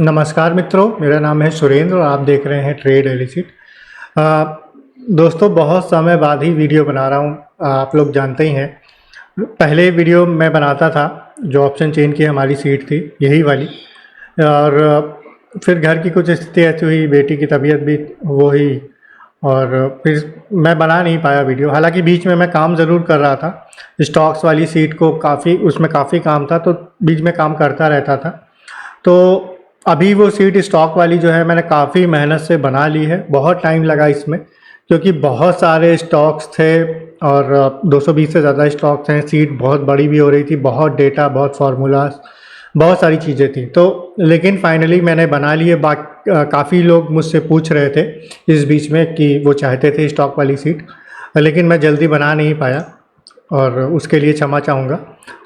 नमस्कार मित्रों, मेरा नाम है सुरेंद्र और आप देख रहे हैं ट्रेड एलिसिट। दोस्तों, बहुत समय बाद ही वीडियो बना रहा हूँ। आप लोग जानते ही हैं, पहले वीडियो मैं बनाता था जो ऑप्शन चेन की हमारी सीट थी, यही वाली। और फिर घर की कुछ स्थिति ऐसी हुई, बेटी की तबीयत भी वो हुई और फिर मैं बना नहीं पाया वीडियो। हालांकि बीच में मैं काम ज़रूर कर रहा था, स्टॉक्स वाली सीट को उसमें काफ़ी काम था, तो बीच में काम करता रहता था। तो अभी वो सीट स्टॉक वाली जो है मैंने काफ़ी मेहनत से बना ली है। बहुत टाइम लगा इसमें, क्योंकि बहुत सारे स्टॉक्स थे और 220 से ज़्यादा स्टॉक्स हैं। सीट बहुत बड़ी भी हो रही थी, बहुत डेटा, बहुत फार्मूलाज, बहुत सारी चीज़ें थी। तो लेकिन फाइनली मैंने बना लिए। काफ़ी लोग मुझसे पूछ रहे थे इस बीच में कि वो चाहते थे स्टॉक वाली सीट, लेकिन मैं जल्दी बना नहीं पाया और उसके लिए क्षमा चाहूँगा।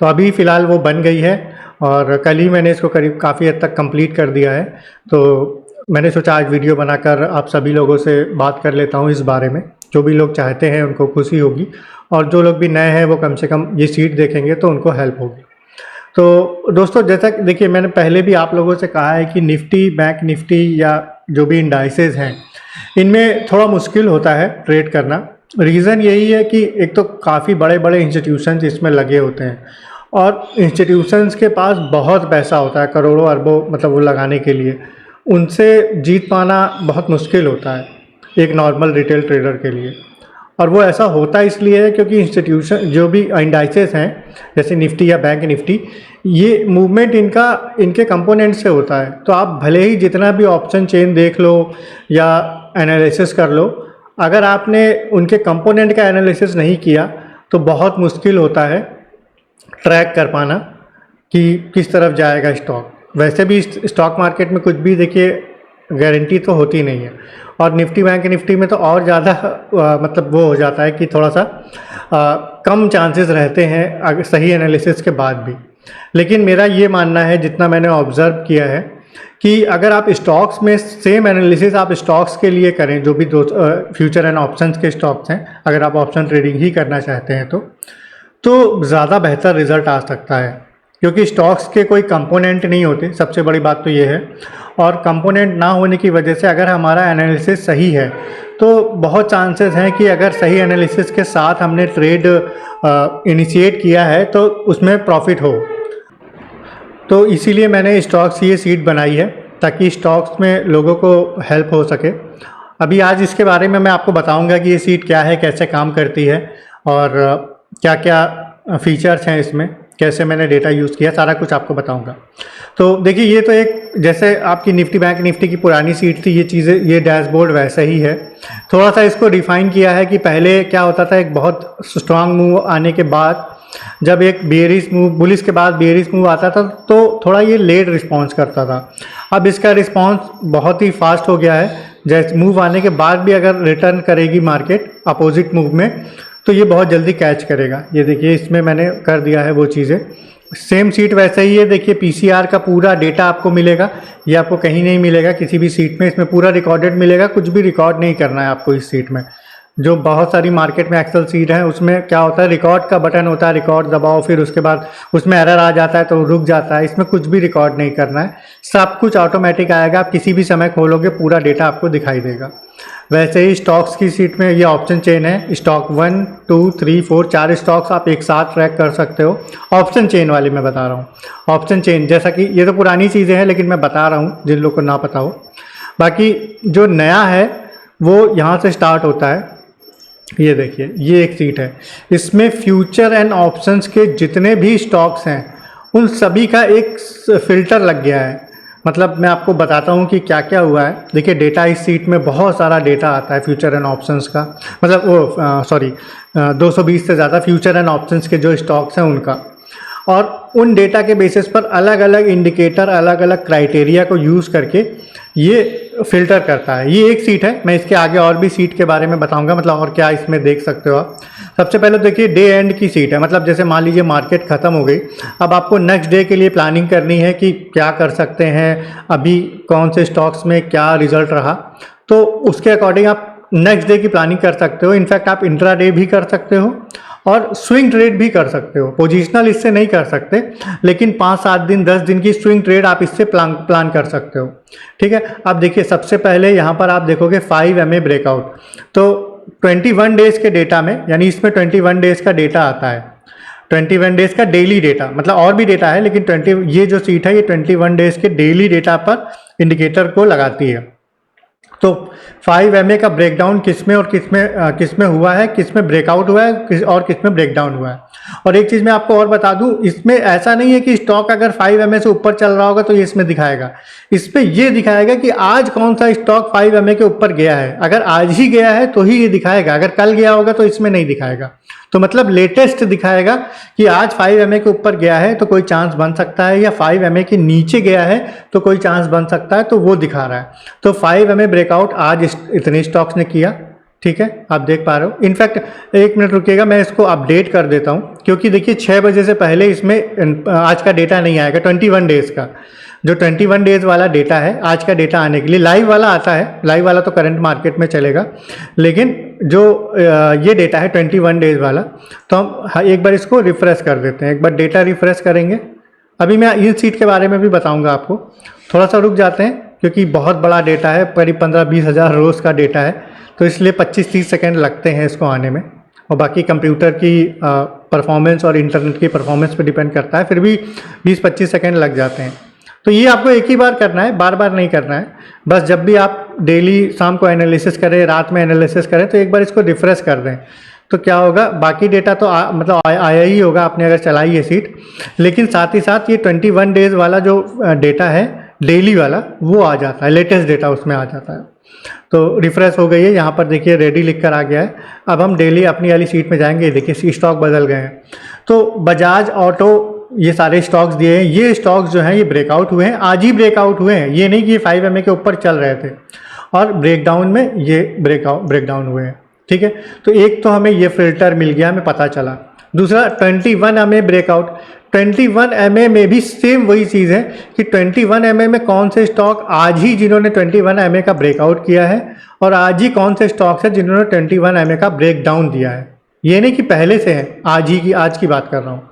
तो अभी फ़िलहाल वो बन गई है और कल ही मैंने इसको करीब काफ़ी हद तक कंप्लीट कर दिया है। तो मैंने सोचा आज वीडियो बनाकर आप सभी लोगों से बात कर लेता हूँ इस बारे में। जो भी लोग चाहते हैं उनको खुशी होगी, और जो लोग भी नए हैं वो कम से कम ये सीट देखेंगे तो उनको हेल्प होगी। तो दोस्तों, जैसा कि देखिए, मैंने पहले भी आप लोगों से कहा है कि निफ्टी, बैंक निफ्टी या जो भी इंडाइसेस हैं, इनमें थोड़ा मुश्किल होता है ट्रेड करना। रीज़न यही है कि एक तो काफ़ी बड़े बड़े इंस्टीट्यूशंस इसमें लगे होते हैं और इंस्टीट्यूशंस के पास बहुत पैसा होता है, करोड़ों अरबों, मतलब वो लगाने के लिए। उनसे जीत पाना बहुत मुश्किल होता है एक नॉर्मल रिटेल ट्रेडर के लिए। और वो ऐसा होता इसलिए है क्योंकि इंस्टीट्यूशन, जो भी इंडाइसेस हैं जैसे निफ्टी या बैंक निफ्टी, ये मूवमेंट इनके कंपोनेंट से होता है। तो आप भले ही जितना भी ऑप्शन चेन देख लो या एनालिसिस कर लो, अगर आपने उनके कंपोनेंट का एनालिसिस नहीं किया तो बहुत मुश्किल होता है ट्रैक कर पाना कि किस तरफ जाएगा स्टॉक। वैसे भी स्टॉक मार्केट में कुछ भी देखिए गारंटी तो होती नहीं है, और निफ्टी बैंक निफ्टी में तो और ज़्यादा मतलब वो हो जाता है कि थोड़ा सा कम चांसेस रहते हैं सही एनालिसिस के बाद भी। लेकिन मेरा ये मानना है, जितना मैंने ऑब्ज़र्व किया है, कि अगर आप स्टॉक्स में सेम एनालिसिस आप स्टॉक्स के लिए करें, जो भी फ्यूचर एंड ऑप्शंस के स्टॉक्स हैं, अगर आप ऑप्शन ट्रेडिंग ही करना चाहते हैं तो ज़्यादा बेहतर रिज़ल्ट आ सकता है। क्योंकि स्टॉक्स के कोई कंपोनेंट नहीं होते, सबसे बड़ी बात तो ये है। और कंपोनेंट ना होने की वजह से अगर हमारा एनालिसिस सही है तो बहुत चांसेस हैं कि अगर सही एनालिसिस के साथ हमने ट्रेड इनिशिएट किया है तो उसमें प्रॉफिट हो। तो इसीलिए मैंने स्टॉक्स ये सीट बनाई है, ताकि स्टॉक्स में लोगों को हेल्प हो सके। अभी आज इसके बारे में मैं आपको बताऊंगा कि ये सीट क्या है, कैसे काम करती है और क्या क्या फीचर्स हैं इसमें, कैसे मैंने डेटा यूज़ किया, सारा कुछ आपको बताऊंगा। तो देखिए, ये तो एक जैसे आपकी निफ्टी बैंक निफ्टी की पुरानी सीट थी, ये चीज़ें, ये डैशबोर्ड वैसे ही है। थोड़ा सा इसको रिफाइन किया है कि पहले क्या होता था, एक बहुत स्ट्रांग मूव आने के बाद, जब एक बेयरिश मूव, बुलिश के बाद बेयरिश मूव आता था तो थोड़ा ये लेट रिस्पॉन्स करता था। अब इसका रिस्पॉन्स बहुत ही फास्ट हो गया है। जैसे मूव आने के बाद भी अगर रिटर्न करेगी मार्केट अपोजिट मूव में, तो ये बहुत जल्दी कैच करेगा। ये देखिए, इसमें मैंने कर दिया है वो चीज़ें। सेम सीट वैसे ही है। देखिए, पीसीआर का पूरा डेटा आपको मिलेगा, ये आपको कहीं नहीं मिलेगा किसी भी सीट में। इसमें पूरा रिकॉर्डेड मिलेगा, कुछ भी रिकॉर्ड नहीं करना है आपको इस सीट में। जो बहुत सारी मार्केट में एक्सेल सीट है, उसमें क्या होता है, रिकॉर्ड का बटन होता है, रिकॉर्ड दबाओ, फिर उसके बाद उसमें एरर आ जाता है तो रुक जाता है। इसमें कुछ भी रिकॉर्ड नहीं करना है, सब कुछ ऑटोमेटिक आएगा। आप किसी भी समय खोलोगे पूरा डेटा आपको दिखाई देगा। वैसे ही स्टॉक्स की सीट में ये ऑप्शन चेन है, स्टॉक 1, 2, 3, 4, 4 स्टॉक्स आप एक साथ ट्रैक कर सकते हो। ऑप्शन चेन वाली मैं बता रहा हूँ। ऑप्शन चेन, जैसा कि ये तो पुरानी चीज़ें हैं, लेकिन मैं बता रहा हूँ जिन लोग को ना पता हो। बाकी जो नया है वो यहाँ से स्टार्ट होता है। ये देखिए, ये एक सीट है, इसमें फ्यूचर एंड ऑप्शंस के जितने भी स्टॉक्स हैं उन सभी का एक फ़िल्टर लग गया है। मतलब मैं आपको बताता हूँ कि क्या क्या हुआ है। देखिए, डेटा इस सीट में बहुत सारा डेटा आता है फ्यूचर एंड ऑप्शंस का, मतलब वो 220 से ज़्यादा फ्यूचर एंड ऑप्शंस के जो स्टॉक्स हैं उनका। और उन डेटा के बेसिस पर अलग अलग इंडिकेटर, अलग अलग क्राइटेरिया को यूज़ करके ये फ़िल्टर करता है। ये एक सीट है। मैं इसके आगे और भी सीट के बारे में बताऊंगा, मतलब और क्या इसमें देख सकते हो आप। सबसे पहले देखिए, डे एंड की सीट है। मतलब जैसे मान लीजिए मार्केट ख़त्म हो गई, अब आपको नेक्स्ट डे के लिए प्लानिंग करनी है कि क्या कर सकते हैं, अभी कौन से स्टॉक्स में क्या रिजल्ट रहा, तो उसके अकॉर्डिंग आप नेक्स्ट डे की प्लानिंग कर सकते हो। इनफैक्ट आप इंट्रा डे भी कर सकते हो और स्विंग ट्रेड भी कर सकते हो। पोजिशनल इससे नहीं कर सकते, लेकिन 5-7 दिन 10 दिन की स्विंग ट्रेड आप इससे प्लान कर सकते हो। ठीक है, अब देखिए सबसे पहले यहाँ पर आप देखोगे 5 MA ब्रेकआउट, तो 21 डेज के डेटा में, यानी इसमें 21 डेज का डेटा आता है, 21 डेज का डेली डेटा, मतलब और भी डेटा है लेकिन 20 ये जो सीट है ये 21 डेज के डेली डेटा पर इंडिकेटर को लगाती है। तो 5 MA का ब्रेकडाउन किसमें और किसमें हुआ है, किसमें ब्रेकआउट हुआ है और किसमें ब्रेकडाउन हुआ है। और एक चीज़ मैं आपको और बता दूं, इसमें ऐसा नहीं है कि स्टॉक अगर 5 MA से ऊपर चल रहा होगा तो ये इसमें दिखाएगा। इसमें ये दिखाएगा कि आज कौन सा स्टॉक 5 MA के ऊपर गया है। अगर आज ही गया है तो ही ये दिखाएगा, अगर कल गया होगा तो इसमें नहीं दिखाएगा। तो मतलब लेटेस्ट दिखाएगा कि आज 5 MA के ऊपर गया है तो कोई चांस बन सकता है, या 5 MA के नीचे गया है तो कोई चांस बन सकता है, तो वो दिखा रहा है। तो 5 MA ब्रेकआउट आज इतने स्टॉक्स ने किया। ठीक है, आप देख पा रहे हो। इनफैक्ट एक मिनट रुकिएगा, मैं इसको अपडेट कर देता हूँ, क्योंकि देखिए 6 बजे से पहले इसमें आज का डेटा नहीं आएगा। 21 डेज का जो 21 डेज वाला डेटा है, आज का डेटा आने के लिए लाइव वाला आता है। लाइव वाला तो करंट मार्केट में चलेगा, लेकिन जो ये डेटा है 21 डेज वाला, तो हम एक बार इसको रिफ्रेश कर देते हैं। एक बार डेटा रिफ्रेश करेंगे। अभी मैं इन सीट के बारे में भी बताऊंगा आपको। थोड़ा सा रुक जाते हैं क्योंकि बहुत बड़ा डेटा है, करीब 15-20 हज़ार रोज़ का डेटा है, तो इसलिए 25-30 सेकेंड लगते हैं इसको आने में। और बाकी कंप्यूटर की परफॉर्मेंस और इंटरनेट की परफॉर्मेंस पे डिपेंड करता है, फिर भी 20-25 सेकेंड लग जाते हैं। तो ये आपको एक ही बार करना है, बार बार नहीं करना है। बस जब भी आप डेली शाम को एनालिसिस करें, रात में एनालिसिस करें, तो एक बार इसको रिफ्रेश कर दें। तो क्या होगा, बाकी डेटा तो मतलब आया ही होगा आपने अगर चलाई है सीट, लेकिन साथ ही साथ ये 21 डेज वाला जो डेटा है डेली वाला, वो आ जाता है, लेटेस्ट डेटा उसमें आ जाता है। तो रिफ्रेश हो गई है, यहाँ पर देखिए रेडी लिख कर आ गया है। अब हम डेली अपनी वाली सीट में जाएंगे, देखिए स्टॉक बदल गए हैं। तो बजाज ऑटो, ये सारे स्टॉक्स दिए हैं, ये स्टॉक्स जो हैं ये ब्रेकआउट हुए हैं, आज ही ब्रेकआउट हुए हैं। ये नहीं कि 5 MA के ऊपर चल रहे थे और ब्रेकडाउन में ये ब्रेकडाउन हुए हैं। ठीक है, तो एक तो हमें ये फिल्टर मिल गया, हमें पता चला। दूसरा 21 MA ब्रेकआउट, 21 MA में भी सेम वही चीज़ है कि 21 MA में कौन से स्टॉक आज ही जिन्होंने 21 MA का ब्रेकआउट किया है, और आज ही कौन से स्टॉक्स है जिन्होंने 21 MA का ब्रेकडाउन दिया है। ये नहीं कि पहले से है, आज की बात कर रहा हूँ।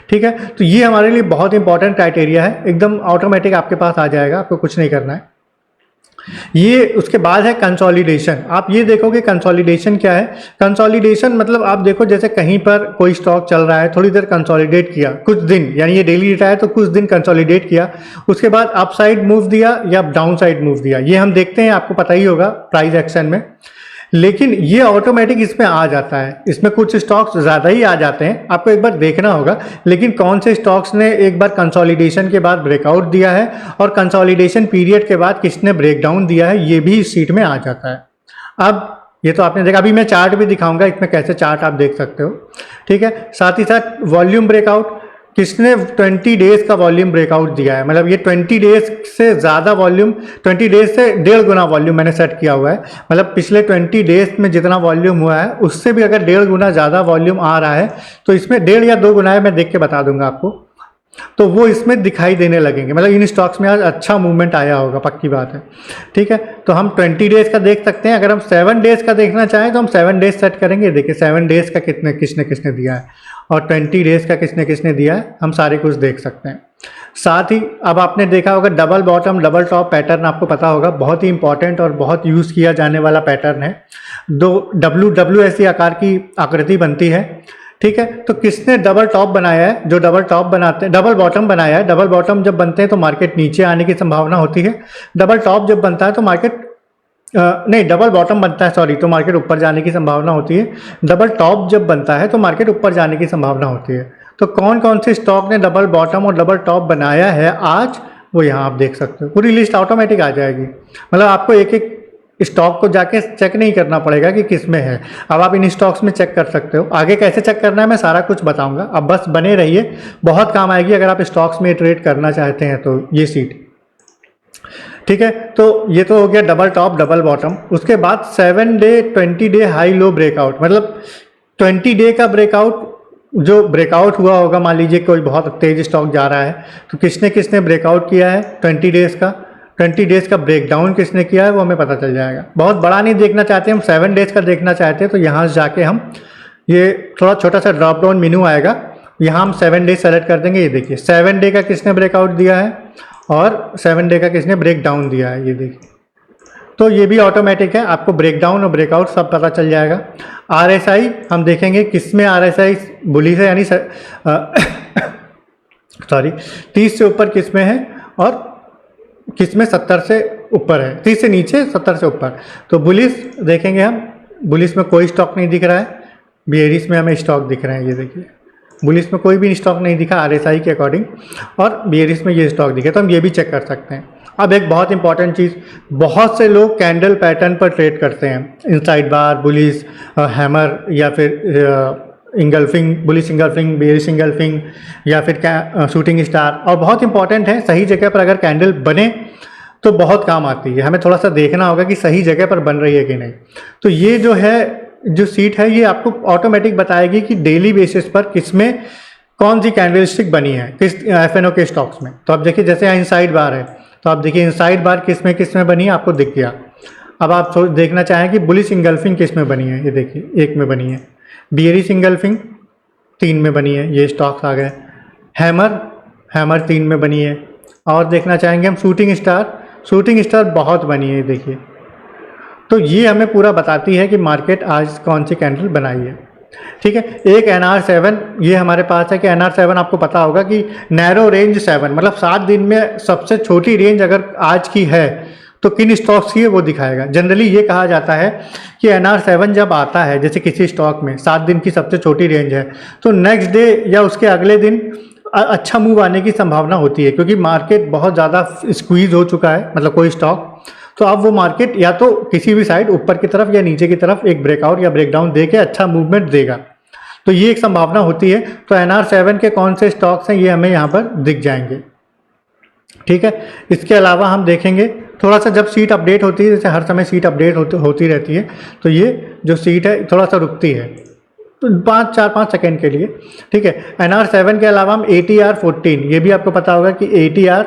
ठीक है, तो ये हमारे लिए बहुत इंपॉर्टेंट क्राइटेरिया है, एकदम ऑटोमेटिक आपके पास आ जाएगा, आपको कुछ नहीं करना है। ये उसके बाद है कंसोलिडेशन। आप ये देखोगे कंसोलिडेशन क्या है। कंसोलिडेशन मतलब आप देखो जैसे कहीं पर कोई स्टॉक चल रहा है, थोड़ी देर कंसोलिडेट किया, कुछ दिन, यानी ये डेली डेटा है तो कुछ दिन कंसोलिडेट किया, उसके बाद अप साइड मूव दिया या डाउन साइड मूव दिया। ये हम देखते हैं, आपको पता ही होगा प्राइस एक्शन में। लेकिन ये ऑटोमेटिक इसमें आ जाता है, इसमें कुछ स्टॉक्स ज़्यादा ही आ जाते हैं, आपको एक बार देखना होगा। लेकिन कौन से स्टॉक्स ने एक बार कंसोलिडेशन के बाद ब्रेकआउट दिया है और कंसोलिडेशन पीरियड के बाद किसने ब्रेकडाउन दिया है, ये भी इस सीट में आ जाता है। अब ये तो आपने देखा, अभी मैं चार्ट भी दिखाऊंगा इसमें कैसे चार्ट आप देख सकते हो। ठीक है, साथ ही साथ वॉल्यूम ब्रेकआउट, किसने 20 डेज का वॉल्यूम ब्रेकआउट दिया है, मतलब ये 20 डेज से ज़्यादा वॉल्यूम, 20 डेज से 1.5 गुना वॉल्यूम मैंने सेट किया हुआ है। मतलब पिछले 20 डेज में जितना वॉल्यूम हुआ है उससे भी अगर 1.5 गुना ज़्यादा वॉल्यूम आ रहा है तो इसमें 1.5 या 2 गुना है, मैं देख के बता दूंगा आपको, तो वो इसमें दिखाई देने लगेंगे। मतलब इन स्टॉक्स में आज अच्छा मूवमेंट आया होगा, पक्की बात है। ठीक है, तो हम 20 डेज का देख सकते हैं। अगर हम 7 डेज का देखना चाहें तो हम 7 डेज सेट करेंगे। देखिए 7 डेज का किसने दिया है और 20 डेज का किसने दिया है, हम सारे कुछ देख सकते हैं। साथ ही अब आपने देखा होगा double bottom double top pattern, आपको पता होगा, बहुत ही इंपॉर्टेंट और बहुत यूज़ किया जाने वाला पैटर्न है। दो WWS आकार की आकृति बनती है। ठीक है, तो किसने डबल टॉप बनाया है, जो डबल टॉप बनाते हैं, डबल बॉटम बनाया है। डबल बॉटम जब बनते हैं तो मार्केट नीचे आने की संभावना होती है, डबल टॉप जब बनता है तो मार्केट नहीं, डबल बॉटम बनता है सॉरी, तो मार्केट ऊपर जाने की संभावना होती है। डबल टॉप जब बनता है तो मार्केट ऊपर जाने की संभावना होती है। तो कौन कौन से स्टॉक ने डबल बॉटम और डबल टॉप बनाया है आज, वो यहाँ आप देख सकते हो। पूरी लिस्ट ऑटोमेटिक आ जाएगी, मतलब आपको एक एक स्टॉक को जाके चेक नहीं करना पड़ेगा कि किस में है। अब आप इन स्टॉक्स में चेक कर सकते हो। आगे कैसे चेक करना है मैं सारा कुछ बताऊंगा, अब बस बने रहिए, बहुत काम आएगी अगर आप स्टॉक्स में ट्रेड करना चाहते हैं तो ये सीट। ठीक है, तो ये तो हो गया डबल टॉप डबल बॉटम। उसके बाद 7 day 20 day high low breakout, मतलब 20 डे का ब्रेकआउट, जो ब्रेकआउट हुआ होगा, मान लीजिए कोई बहुत तेज स्टॉक जा रहा है तो किसने ब्रेकआउट किया है 20 डेज का, 20 डेज का ब्रेकडाउन किसने किया है वो हमें पता चल जाएगा। बहुत बड़ा नहीं देखना चाहते हम, 7 डेज का देखना चाहते हैं तो यहाँ से जाके हम ये थोड़ा छोटा सा ड्रॉप डाउन मेन्यू आएगा, यहाँ हम 7 डे सेलेक्ट कर देंगे। ये देखिए 7 डे का किसने ब्रेकआउट दिया है और 7 डे का किसने ब्रेक डाउन दिया है, ये देखिए। तो ये भी ऑटोमेटिक है, आपको ब्रेक डाउन और ब्रेकआउट सब पता चल जाएगा। RSI हम देखेंगे किस में RSI बुलिश है, यानी सॉरी 30 से ऊपर किस में है और किस में 70 से ऊपर है, 30 से नीचे 70 से ऊपर। तो बुलिश देखेंगे हम, बुलिश में कोई स्टॉक नहीं दिख रहा है, बेयरिश में हमें स्टॉक दिख रहे हैं। ये देखिए बुलिश में कोई भी स्टॉक नहीं दिखा RSI के अकॉर्डिंग, और बेयरिश में ये स्टॉक दिखे, तो हम ये भी चेक कर सकते हैं। अब एक बहुत इंपॉर्टेंट चीज़, बहुत से लोग कैंडल पैटर्न पर ट्रेड करते हैं, इनसाइड बार, बुलिश, हैमर, या फिर engulfing, bullish engulfing, bearish engulfing, या फिर शूटिंग स्टार। और बहुत इंपॉर्टेंट है, सही जगह पर अगर कैंडल बने तो बहुत काम आती है। हमें थोड़ा सा देखना होगा कि सही जगह पर बन रही है कि नहीं। तो ये जो है, जो सीट है, ये आपको ऑटोमेटिक बताएगी कि डेली बेसिस पर किसमें कौन सी कैंडलस्टिक बनी है, किस FNO के स्टॉक्स में। तो अब देखिए जैसे यहाँ इनसाइड बार है, तो आप देखिए इनसाइड बार किस में बनी है, आपको दिख गया। अब आप देखना चाहें कि बुलिश इंगल्फिंग किस में बनी है, ये देखिए 1 में बनी है। बेयरिश इंगल्फिंग 3 में बनी है, ये स्टॉक्स आ गए। हैमर 3 में बनी है। और देखना चाहेंगे हम शूटिंग स्टार बहुत बनी है, देखिए। तो ये हमें पूरा बताती है कि मार्केट आज कौन सी कैंडल बनाई है। ठीक है, एक NR7 ये हमारे पास है कि NR7 आपको पता होगा कि नैरो रेंज 7, मतलब 7 दिन में सबसे छोटी रेंज अगर आज की है तो किन स्टॉक्स की है वो दिखाएगा। जनरली ये कहा जाता है कि NR7 जब आता है, जैसे किसी स्टॉक में 7 दिन की सबसे छोटी रेंज है, तो नेक्स्ट डे या उसके अगले दिन अच्छा मूव आने की संभावना होती है, क्योंकि मार्केट बहुत ज़्यादा स्क्वीज हो चुका है, मतलब कोई स्टॉक। तो अब वो मार्केट या तो किसी भी साइड ऊपर की तरफ या नीचे की तरफ एक ब्रेकआउट या ब्रेकडाउन दे के अच्छा मूवमेंट देगा, तो ये एक संभावना होती है। तो NR7 के कौन से स्टॉक्स हैं ये हमें यहाँ पर दिख जाएंगे। ठीक है, इसके अलावा हम देखेंगे थोड़ा सा, जब सीट अपडेट होती है, जैसे हर समय सीट अपडेट होती रहती है, तो ये जो सीट है थोड़ा सा रुकती है, तो 4-5 सेकेंड के लिए। ठीक है, NR7 के अलावा हम ATR 14, ये भी आपको पता होगा कि ATR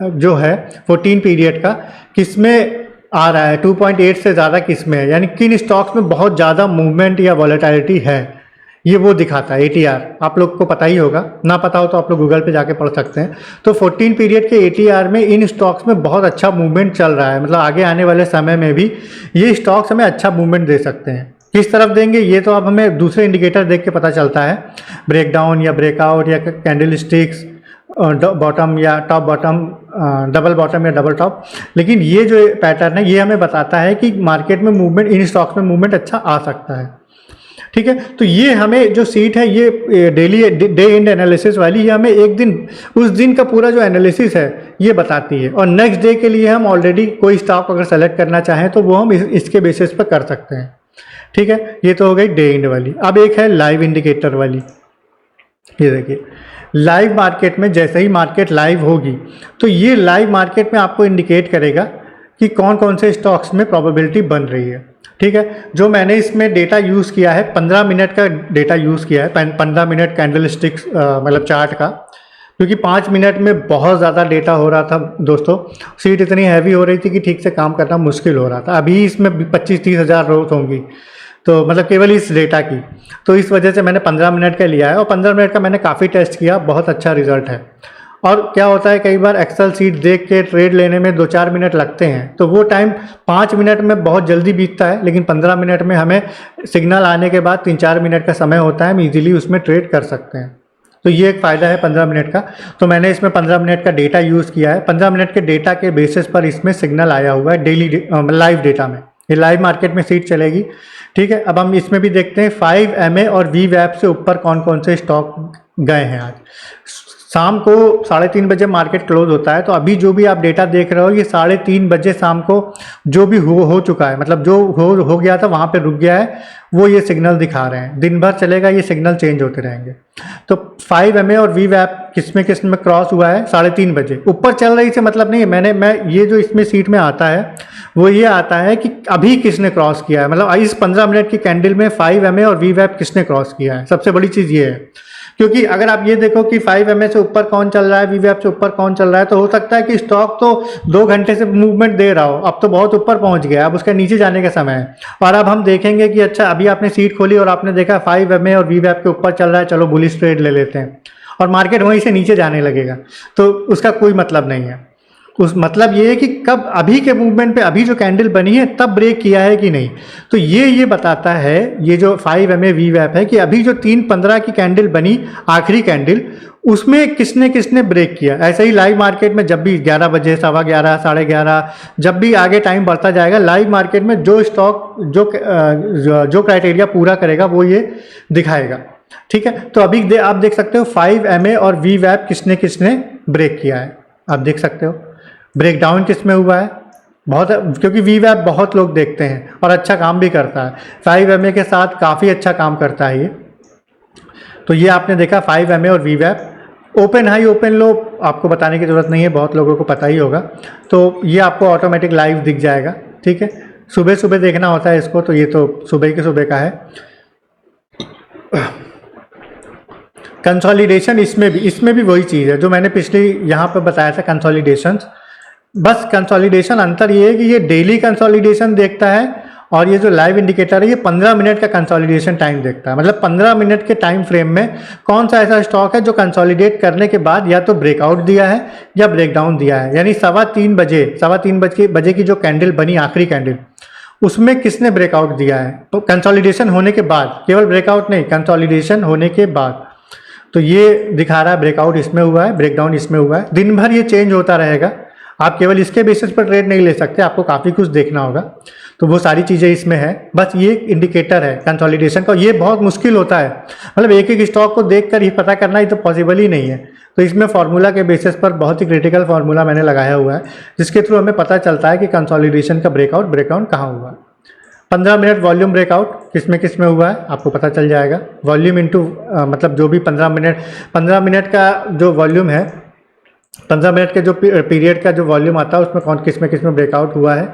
जो है 14 पीरियड का किस में आ रहा है, 2.8 से ज़्यादा किस में है, यानी किन स्टॉक्स में बहुत ज़्यादा मूवमेंट या वॉलेटिलिटी है, ये वो दिखाता है। ATR आप लोग को पता ही होगा, ना पता हो तो आप लोग गूगल पे जाके पढ़ सकते हैं। तो 14 पीरियड के ATR में इन स्टॉक्स में बहुत अच्छा मूवमेंट चल रहा है, मतलब आगे आने वाले समय में भी ये स्टॉक्स हमें अच्छा मूवमेंट दे सकते हैं। किस तरफ देंगे ये तो अब हमें दूसरे इंडिकेटर देख के पता चलता है, ब्रेकडाउन या ब्रेकआउट या कैंडल स्टिक्स, बॉटम या टॉप बॉटम, डबल बॉटम या डबल टॉप। लेकिन ये जो पैटर्न है ये हमें बताता है कि मार्केट में मूवमेंट, इन स्टॉक्स में मूवमेंट अच्छा आ सकता है। ठीक है, तो ये हमें जो सीट है, ये डेली डे एंड एनालिसिस वाली, ये हमें एक दिन, उस दिन का पूरा जो एनालिसिस है ये बताती है। और नेक्स्ट डे के लिए हम ऑलरेडी कोई स्टॉक अगर सेलेक्ट करना चाहें तो वो हम इसके बेसिस पर कर सकते हैं। ठीक है, ये तो हो गई डे एंड वाली। अब एक है लाइव इंडिकेटर वाली। ये देखिए, लाइव मार्केट में जैसे ही मार्केट लाइव होगी तो ये लाइव मार्केट में आपको इंडिकेट करेगा कि कौन कौन से स्टॉक्स में प्रोबेबिलिटी बन रही है। ठीक है, जो मैंने इसमें डेटा यूज़ किया है, 15 मिनट का डेटा यूज़ किया है, 15 मिनट कैंडल स्टिक्स मतलब चार्ट का, क्योंकि 5 मिनट में बहुत ज़्यादा डेटा हो रहा था दोस्तों। सीट इतनी हैवी हो रही थी कि ठीक से काम करना मुश्किल हो रहा था। अभी इसमें 25-30 हज़ार रोज होंगी, तो मतलब केवल इस डेटा की, तो इस वजह से मैंने 15 मिनट का लिया है। और 15 मिनट का मैंने काफ़ी टेस्ट किया, बहुत अच्छा रिजल्ट है। और क्या होता है, कई बार एक्सेल सीट देख के ट्रेड लेने में 2-4 मिनट लगते हैं, तो वो टाइम 5 मिनट में बहुत जल्दी बीतता है, लेकिन 15 मिनट में हमें सिग्नल आने के बाद 3-4 मिनट का समय होता है, हम ईजिली उसमें ट्रेड कर सकते हैं। तो ये एक फ़ायदा है 15 मिनट का। तो मैंने इसमें 15 मिनट का डेटा यूज़ किया है। 15 मिनट के डेटा के बेसिस पर इसमें सिग्नल आया हुआ है डेली लाइव डेटा में। ये लाइव मार्केट में सीट चलेगी। ठीक है, अब हम इसमें भी देखते हैं 5 MA और VWAP से ऊपर कौन कौन से स्टॉक गए हैं। आज शाम को 3:30 बजे मार्केट क्लोज होता है, तो अभी जो भी आप डेटा देख रहे हो ये 3:30 बजे शाम को जो भी हो चुका है, मतलब जो हो गया था वहाँ पे रुक गया है, वो ये सिग्नल दिखा रहे हैं। दिन भर चलेगा, ये सिग्नल चेंज होते रहेंगे। तो 5 MA और VWAP किस में क्रॉस हुआ है 3:30 बजे। ऊपर चल रही से मतलब नहीं है, मैं ये जो इसमें सीट में आता है वो ये आता है कि अभी किसने क्रॉस किया है, मतलब इस 15 मिनट की कैंडल में 5 MA और VWAP किसने क्रॉस किया है। सबसे बड़ी चीज़ ये है, क्योंकि अगर आप ये देखो कि 5 MA से ऊपर कौन चल रहा है, वीवैप से ऊपर कौन चल रहा है, तो हो सकता है कि स्टॉक तो 2 घंटे से मूवमेंट दे रहा हो, अब तो बहुत ऊपर पहुंच गया, अब उसका नीचे जाने का समय है। और अब हम देखेंगे कि अच्छा अभी आपने सीट खोली और आपने देखा 5 MA और वीवैप के ऊपर चल रहा है, चलो बुलिश ट्रेड ले लेते हैं, और मार्केट वहीं से नीचे जाने लगेगा, तो उसका कोई मतलब नहीं है। उस मतलब ये है कि कब अभी के मूवमेंट पे अभी जो कैंडल बनी है तब ब्रेक किया है कि नहीं। तो ये बताता है ये जो 5 MA वीवैप है कि अभी जो 3:15 की कैंडल बनी, आखिरी कैंडल, उसमें किसने किसने ब्रेक किया। ऐसे ही लाइव मार्केट में जब भी 11 बजे, 11:15, 11:30, जब भी आगे टाइम बढ़ता जाएगा, लाइव मार्केट में जो स्टॉक जो क्राइटेरिया पूरा करेगा वो ये दिखाएगा। ठीक है, तो अभी आप देख सकते हो 5 MA और वीवैप किसने किसने ब्रेक किया है, आप देख सकते हो। ब्रेकडाउन किस में हुआ है, बहुत, क्योंकि वीवैप बहुत लोग देखते हैं और अच्छा काम भी करता है, 5 MA के साथ काफ़ी अच्छा काम करता है ये। तो ये आपने देखा 5 MA और वीवैप। ओपन हाई ओपन लो आपको बताने की ज़रूरत नहीं है, बहुत लोगों को पता ही होगा, तो ये आपको ऑटोमेटिक लाइव दिख जाएगा। ठीक है, सुबह सुबह देखना होता है इसको, तो ये तो सुबह के सुबह का है। कंसोलिडेशन इसमें भी वही चीज़ है जो मैंने पिछली यहाँ पर बताया था, कंसोलिडेशन। बस कंसोलिडेशन अंतर ये है कि ये डेली कंसोलिडेशन देखता है और ये जो लाइव इंडिकेटर है ये 15 मिनट का कंसोलिडेशन टाइम देखता है। मतलब 15 मिनट के टाइम फ्रेम में कौन सा ऐसा स्टॉक है जो कंसोलिडेट करने के बाद या तो ब्रेकआउट दिया है या ब्रेकडाउन दिया है। यानी 3:15 बजे की जो कैंडल बनी, आखिरी कैंडल, उसमें किसने ब्रेकआउट दिया है। तो कंसोलिडेशन होने के बाद, केवल ब्रेकआउट नहीं, कंसोलिडेशन होने के बाद, तो ये दिखा रहा है ब्रेकआउट इसमें हुआ है, ब्रेकडाउन इसमें हुआ है। दिन भर ये चेंज होता रहेगा, आप केवल इसके बेसिस पर ट्रेड नहीं ले सकते, आपको काफ़ी कुछ देखना होगा। तो वो सारी चीज़ें इसमें है, बस ये एक इंडिकेटर है कंसोलिडेशन का। ये बहुत मुश्किल होता है, मतलब एक एक स्टॉक को देखकर ही पता करना ही तो पॉसिबल ही नहीं है। तो इसमें फार्मूला के बेसिस पर बहुत ही क्रिटिकल फार्मूला मैंने लगाया हुआ है, जिसके थ्रू हमें पता चलता है कि कंसोलिडेशन का ब्रेकआउट ब्रेकडाउन कहाँ हुआ है। 15 मिनट वॉल्यूम ब्रेकआउट किसमें हुआ है आपको पता चल जाएगा। वॉल्यूम इंटू मतलब जो भी 15 मिनट का जो वॉल्यूम है, 15 मिनट के जो पीरियड का जो वॉल्यूम आता है उसमें कौन किसमें ब्रेकआउट हुआ है,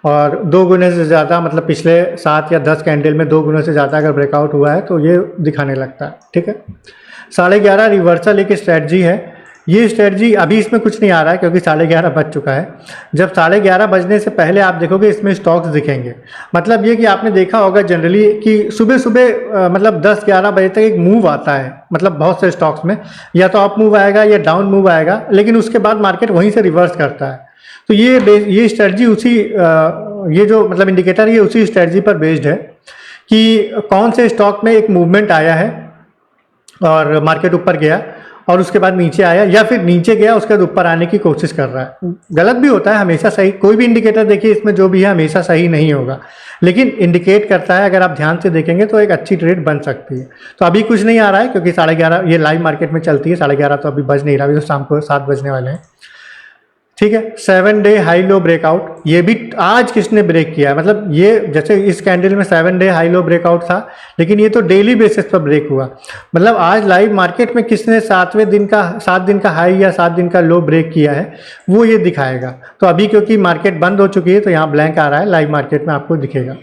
और 2 गुने से ज़्यादा, मतलब पिछले 7 या 10 कैंडल में 2 गुने से ज़्यादा अगर ब्रेकआउट हुआ है तो ये दिखाने लगता है। ठीक है, 11:30 रिवर्सल एक स्ट्रेटजी है। ये स्ट्रेटजी अभी इसमें कुछ नहीं आ रहा है क्योंकि 11:30 बज चुका है। जब 11:30 बजने से पहले आप देखोगे इसमें स्टॉक्स दिखेंगे। मतलब ये कि आपने देखा होगा जनरली कि सुबह सुबह मतलब 10-11 बजे तक एक मूव आता है, मतलब बहुत से स्टॉक्स में या तो अप मूव आएगा या डाउन मूव आएगा, लेकिन उसके बाद मार्केट वहीं से रिवर्स करता है। तो ये स्ट्रेटजी ये जो मतलब इंडिकेटर ये उसी स्ट्रेटजी पर बेस्ड है कि कौन से स्टॉक में एक मूवमेंट आया है और मार्केट ऊपर गया और उसके बाद नीचे आया, या फिर नीचे गया उसके बाद ऊपर आने की कोशिश कर रहा है। गलत भी होता है, हमेशा सही कोई भी इंडिकेटर देखिए इसमें जो भी है हमेशा सही नहीं होगा, लेकिन इंडिकेट करता है। अगर आप ध्यान से देखेंगे तो एक अच्छी ट्रेड बन सकती है। तो अभी कुछ नहीं आ रहा है क्योंकि 11:30 ये लाइव मार्केट में चलती है, 11:30 तो अभी बज नहीं रहा, अभी तो शाम को 7 बजने वाले हैं। ठीक है, 7 डे हाई लो ब्रेकआउट, ये भी आज किसने ब्रेक किया है। मतलब ये जैसे इस कैंडल में 7 डे हाई लो ब्रेकआउट था, लेकिन ये तो डेली बेसिस पर ब्रेक हुआ। मतलब आज लाइव मार्केट में किसने 7 दिन का हाई या 7 दिन का लो ब्रेक किया है वो ये दिखाएगा। तो अभी क्योंकि मार्केट बंद हो चुकी है तो यहाँ ब्लैंक आ रहा है, लाइव मार्केट में आपको दिखेगा।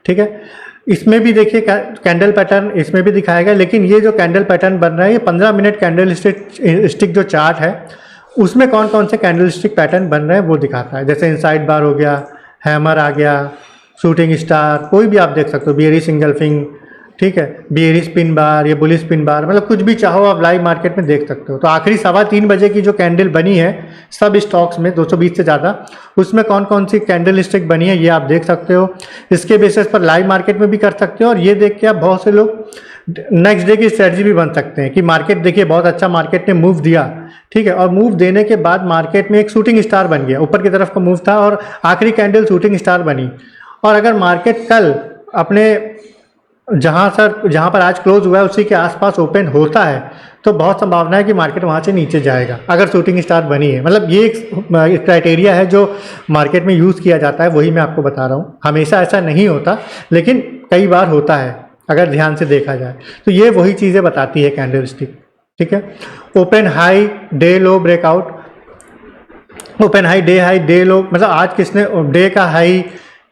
ठीक है, इसमें भी देखिए कैंडल पैटर्न इसमें भी दिखाएगा, लेकिन ये जो कैंडल पैटर्न बन रहा है ये 15 मिनट कैंडल स्टिक जो चार्ट है उसमें कौन कौन से कैंडल स्टिक पैटर्न बन रहे हैं वो दिखाता है। जैसे इनसाइड बार हो गया, हैमर आ गया, शूटिंग स्टार, कोई भी आप देख सकते हो, बियरी सिंगलफिंग, ठीक है, बियरी स्पिन बार, ये बुलिश स्पिन बार, मतलब कुछ भी चाहो आप लाइव मार्केट में देख सकते हो। तो आखिरी 3:15 बजे की जो कैंडल बनी है सब स्टॉक्स में 220 से ज़्यादा, उसमें कौन कौन सी कैंडल स्टिक बनी है ये आप देख सकते हो। इसके बेसिस पर लाइव मार्केट में भी कर सकते हो, और ये देख के आप बहुत से लोग नेक्स्ट डे की स्ट्रेटजी भी बन सकते हैं कि मार्केट देखिए बहुत अच्छा मार्केट ने मूव दिया, ठीक है, और मूव देने के बाद मार्केट में एक शूटिंग स्टार बन गया, ऊपर की तरफ का मूव था और आखिरी कैंडल शूटिंग स्टार बनी। और अगर मार्केट कल अपने जहां पर आज क्लोज हुआ है उसी के आसपास ओपन होता है तो बहुत संभावना है कि मार्केट वहां से नीचे जाएगा अगर शूटिंग स्टार बनी है। मतलब ये एक क्राइटेरिया है जो मार्केट में यूज़ किया जाता है, वही मैं आपको बता रहा हूँ। हमेशा ऐसा नहीं होता, लेकिन कई बार होता है अगर ध्यान से देखा जाए। तो ये वही चीज़ें बताती है कैंडल स्टिक। ठीक है, ओपन हाई डे लो ब्रेकआउट, ओपन हाई डे लो, मतलब आज किसने डे का हाई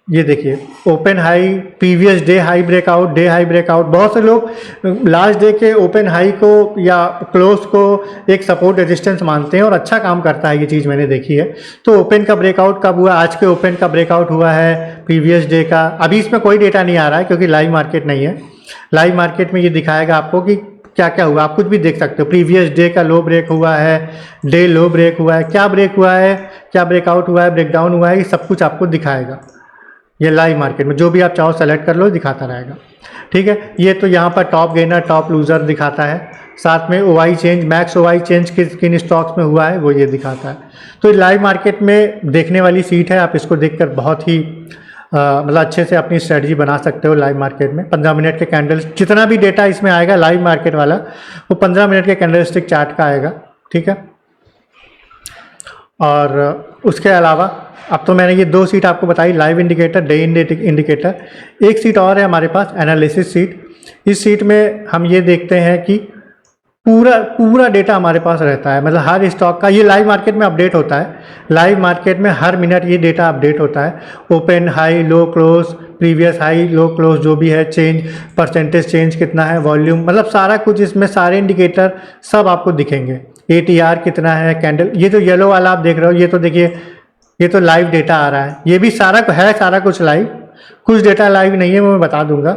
ये देखिए open high, previous day high breakout, day high breakout. बहुत से लोग लास्ट डे के ओपन हाई को या क्लोज को एक सपोर्ट रेजिस्टेंस मानते हैं और अच्छा काम करता है, ये चीज़ मैंने देखी है। तो ओपन का ब्रेकआउट कब हुआ? आज के ओपन का ब्रेकआउट हुआ है प्रीवियस डे का। अभी इसमें कोई डेटा नहीं आ रहा है क्योंकि लाइव मार्केट नहीं है। लाइव मार्केट में ये दिखाएगा आपको कि क्या क्या हुआ, आप कुछ भी देख सकते हो। प्रीवियस डे का लो ब्रेक हुआ है, डे लो ब्रेक हुआ है, क्या ब्रेक हुआ है, क्या ब्रेकआउट हुआ है, ब्रेकडाउन हुआ है, ये सब कुछ आपको दिखाएगा। ये लाइव मार्केट में जो भी आप चाहो सेलेक्ट कर लो, दिखाता रहेगा। ठीक है, ये तो यहाँ पर टॉप गेनर टॉप लूज़र दिखाता है, साथ में ओवाई चेंज, मैक्स ओवाई चेंज किन स्टॉक्स में हुआ है वो ये दिखाता है। तो लाइव मार्केट में देखने वाली सीट है, आप इसको देखकर बहुत ही मतलब अच्छे से अपनी स्ट्रेटजी बना सकते हो लाइव मार्केट में। 15 मिनट के कैंडल, जितना भी डेटा इसमें आएगा लाइव मार्केट वाला, वो 15 मिनट के कैंडलस्टिक चार्ट का आएगा। ठीक है, और उसके अलावा अब तो मैंने ये 2 सीट आपको बताई, लाइव इंडिकेटर, डे इंडिकेटर। एक सीट और है हमारे पास, एनालिसिस सीट। इस सीट में हम ये देखते हैं कि पूरा डेटा हमारे पास रहता है, मतलब हर स्टॉक का। ये लाइव मार्केट में अपडेट होता है, लाइव मार्केट में हर मिनट ये डेटा अपडेट होता है। ओपन हाई लो close, previous high low close जो भी है, चेंज परसेंटेज चेंज कितना है, वॉल्यूम, मतलब सारा कुछ इसमें, सारे इंडिकेटर सब आपको दिखेंगे। ATR कितना है, कैंडल, ये जो येलो वाला आप देख रहे हो, ये तो देखिए ये तो लाइव डेटा आ रहा है। ये भी सारा है, सारा कुछ लाइव, कुछ डेटा लाइव नहीं है, वो मैं बता दूंगा।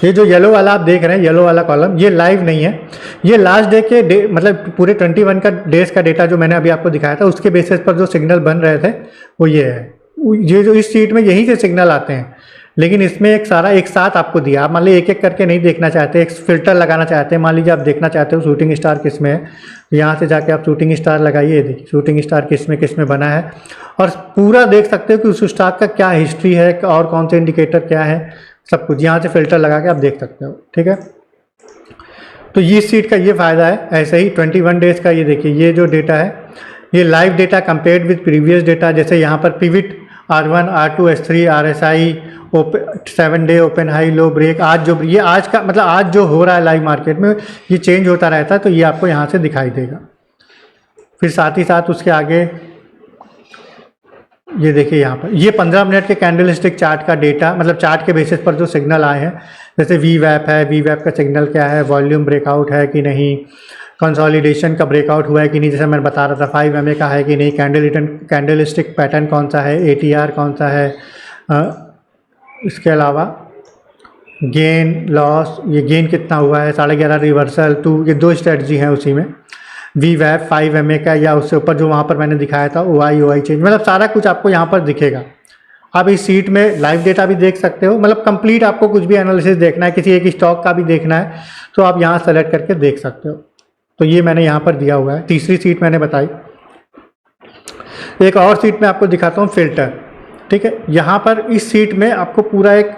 ये जो येलो वाला आप देख रहे हैं, येलो वाला कॉलम, ये लाइव नहीं है, ये लास्ट डे के मतलब पूरे 21 का डेज का डेटा जो मैंने अभी आपको दिखाया था, उसके बेसिस पर जो सिग्नल बन रहे थे वो ये है। ये जो इस सीट में यहीं से सिग्नल आते हैं, लेकिन इसमें एक सारा एक साथ आपको दिया। आप मान लीजिए एक एक करके नहीं देखना चाहते, एक फिल्टर लगाना चाहते हैं। मान लीजिए आप देखना चाहते हो शूटिंग स्टार किस में है, यहाँ से जाके आप शूटिंग स्टार लगाइए, देखिए शूटिंग स्टार किस में बना है, और पूरा देख सकते हो कि उस स्टॉक का क्या हिस्ट्री है और कौन से इंडिकेटर क्या है, सब कुछ यहाँ से फिल्टर लगा के आप देख सकते हो। ठीक है, तो ये सीट का ये फ़ायदा है। ऐसे ही 21 डेज का ये देखिए, ये जो डेटा है ये live data compared with previous data. जैसे यहाँ पर pivot R1 R2 S3 RSI 7 day open high low break, आज जो ये आज का मतलब आज जो हो रहा है लाइव मार्केट में, ये चेंज होता रहता है, तो ये आपको यहाँ से दिखाई देगा। फिर साथ ही साथ उसके आगे ये देखिए, यहाँ पर ये 15 मिनट के कैंडलस्टिक चार्ट का डेटा, मतलब चार्ट के बेसिस पर जो सिग्नल आए हैं, जैसे VWAP है, VWAP का सिग्नल क्या है, वॉल्यूम ब्रेकआउट है कि नहीं, कंसोलिडेशन का ब्रेकआउट हुआ है कि नहीं, जैसे मैं बता रहा था 5 MA का है कि नहीं, कैंडलस्टिक पैटर्न कौन सा है, ATR कौन सा है, इसके अलावा गेन लॉस, ये गेन कितना हुआ है, 11.5 रिवर्सल 2, ये 2 स्ट्रेटजी हैं उसी में। VWAP 5 MA का या उससे ऊपर जो वहाँ पर मैंने दिखाया था OI चेंज, मतलब सारा कुछ आपको यहाँ पर दिखेगा। आप इस सीट में लाइव डेटा भी देख सकते हो, मतलब कंप्लीट आपको कुछ भी एनालिसिस देखना है, किसी एक स्टॉक का भी देखना है, तो आप यहाँ सेलेक्ट करके देख सकते हो। तो ये मैंने यहाँ पर दिया हुआ है। तीसरी सीट मैंने बताई। एक और सीट में आपको दिखाता हूँ, फिल्टर। ठीक है, यहाँ पर इस सीट में आपको पूरा एक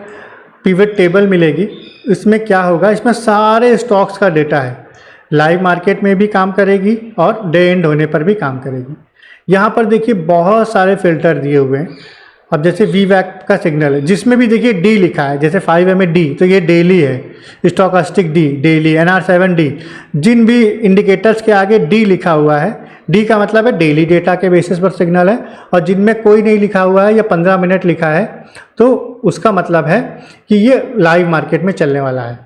पिवट टेबल मिलेगी। इसमें क्या होगा, इसमें सारे स्टॉक्स का डेटा है, लाइव मार्केट में भी काम करेगी और डे एंड होने पर भी काम करेगी। यहाँ पर देखिए बहुत सारे फिल्टर दिए हुए हैं। अब जैसे VWAP का सिग्नल है, जिसमें भी देखिए D लिखा है, जैसे 5 MA D, तो ये डेली है। Stochastic D daily, NR7 D, जिन भी इंडिकेटर्स के आगे D लिखा हुआ है, D का मतलब है डेली डेटा के बेसिस पर सिग्नल है, और जिनमें कोई नहीं लिखा हुआ है या 15 मिनट लिखा है, तो उसका मतलब है कि ये लाइव मार्केट में चलने वाला है।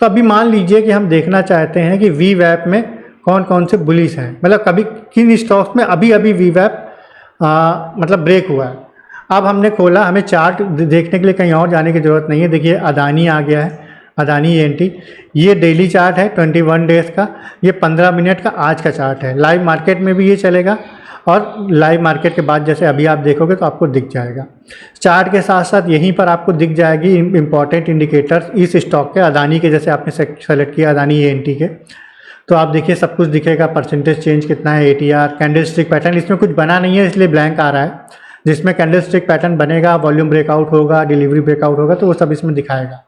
तो अभी मान लीजिए कि हम देखना चाहते हैं कि VWAP में कौन कौन से बुलिश हैं, मतलब कभी किन स्टॉक्स में अभी VWAP मतलब ब्रेक हुआ है। अब हमने खोला, हमें चार्ट देखने के लिए कहीं और जाने की ज़रूरत नहीं है। देखिए अदानी आ गया है, अदानी ENT, ये डेली चार्ट है 21 डेज़ का, ये 15 मिनट का आज का चार्ट है। लाइव मार्केट में भी ये चलेगा, और लाइव मार्केट के बाद जैसे अभी आप देखोगे तो आपको दिख जाएगा। चार्ट के साथ साथ यहीं पर आपको दिख जाएगी इंपॉर्टेंट इंडिकेटर्स इस स्टॉक के, अदानी के, जैसे आपने सेलेक्ट किया अदानी ENT के, तो आप देखिए सब कुछ दिखेगा। परसेंटेज चेंज कितना है, ATR, कैंडलस्टिक पैटर्न, इसमें कुछ बना नहीं है इसलिए ब्लैंक आ रहा है। जिसमें कैंडलस्टिक पैटर्न बनेगा, वॉल्यूम ब्रेकआउट होगा, डिलीवरी ब्रेकआउट होगा, तो वो सब इसमें दिखाएगा।